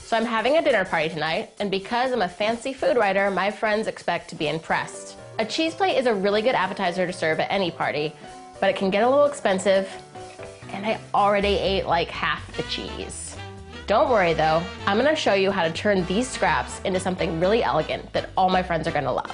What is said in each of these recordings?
So I'm having a dinner party tonight, and because I'm a fancy food writer, my friends expect to be impressed. A cheese plate is a really good appetizer to serve at any party, but it can get a little expensive, and I already ate like half the cheese. Don't worry though, I'm gonna show you how to turn these scraps into something really elegant that all my friends are gonna love.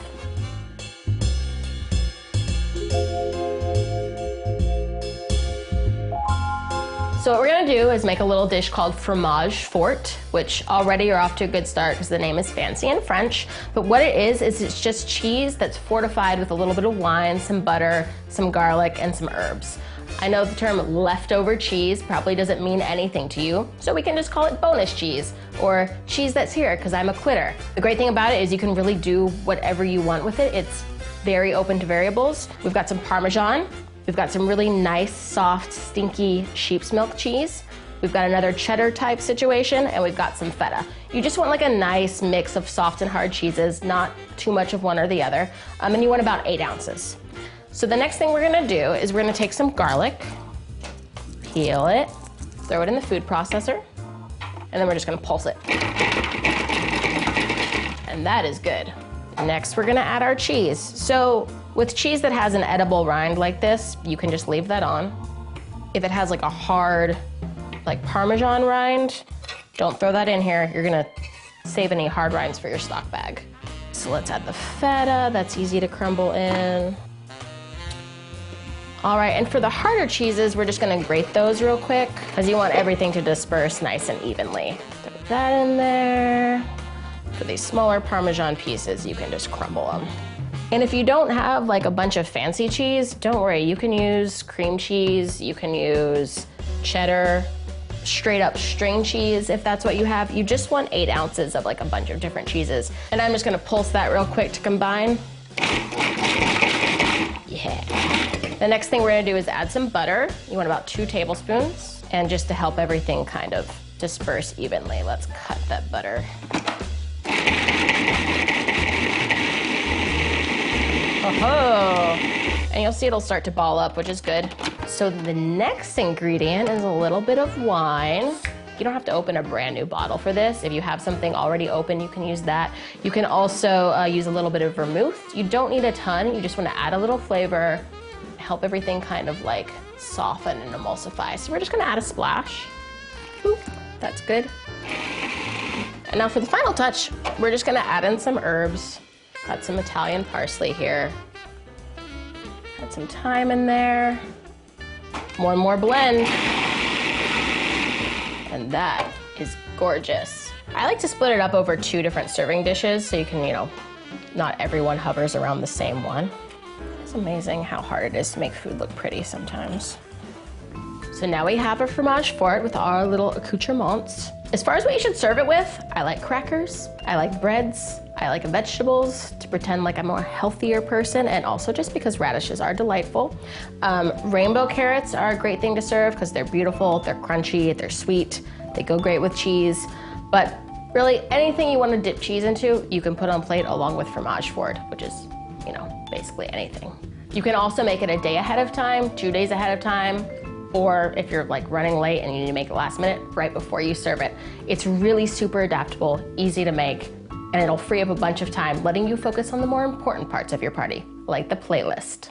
So what we're gonna do is make a little dish called fromage fort, which already you're off to a good start because the name is fancy in French. But what it is it's just cheese that's fortified with a little bit of wine, some butter, some garlic, and some herbs. I know the term leftover cheese probably doesn't mean anything to you, so we can just call it bonus cheese, or cheese that's here because I'm a quitter. The great thing about it is you can really do whatever you want with it. It's very open to variables. We've got some Parmesan. We've got some really nice, soft, stinky sheep's milk cheese. We've got another cheddar type situation, and we've got some feta. You just want like a nice mix of soft and hard cheeses, not too much of one or the other. And you want about 8 ounces. So the next thing we're gonna do is we're gonna take some garlic, peel it, throw it in the food processor, and then we're just gonna pulse it. And that is good. Next, we're gonna add our cheese. So with cheese that has an edible rind like this, you can just leave that on. If it has like a hard, like Parmesan rind, don't throw that in here. You're gonna save any hard rinds for your stock bag. So let's add the feta, that's easy to crumble in. All right, and for the harder cheeses, we're just gonna grate those real quick because you want everything to disperse nice and evenly. Throw that in there. For these smaller Parmesan pieces, you can just crumble them. And if you don't have like a bunch of fancy cheese, don't worry, you can use cream cheese, you can use cheddar, straight up string cheese if that's what you have. You just want 8 ounces of like a bunch of different cheeses. And I'm just gonna pulse that real quick to combine. Yeah. The next thing we're gonna do is add some butter. You want about 2 tablespoons. And just to help everything kind of disperse evenly, let's cut that butter. Oh, and you'll see it'll start to ball up, which is good. So the next ingredient is a little bit of wine. You don't have to open a brand new bottle for this. If you have something already open, you can use that. You can also use a little bit of vermouth. You don't need a ton, you just want to add a little flavor, help everything kind of like soften and emulsify. So we're just gonna add a splash. Oop, that's good. And now for the final touch, we're just gonna add in some herbs. Got some Italian parsley here. Add some thyme in there. One more blend. And that is gorgeous. I like to split it up over 2 different serving dishes so you can, not everyone hovers around the same one. It's amazing how hard it is to make food look pretty sometimes. So now we have a fromage fort with our little accoutrements. As far as what you should serve it with, I like crackers, I like breads, I like vegetables to pretend like I'm a healthier person, and also just because radishes are delightful. Rainbow carrots are a great thing to serve because they're beautiful, they're crunchy, they're sweet, they go great with cheese. But really anything you want to dip cheese into, you can put on plate along with fromage fort, which is, basically anything. You can also make it a day ahead of time, 2 days ahead of time, or if you're like running late and you need to make it last minute, right before you serve it. It's really super adaptable, easy to make, and it'll free up a bunch of time, letting you focus on the more important parts of your party, like the playlist.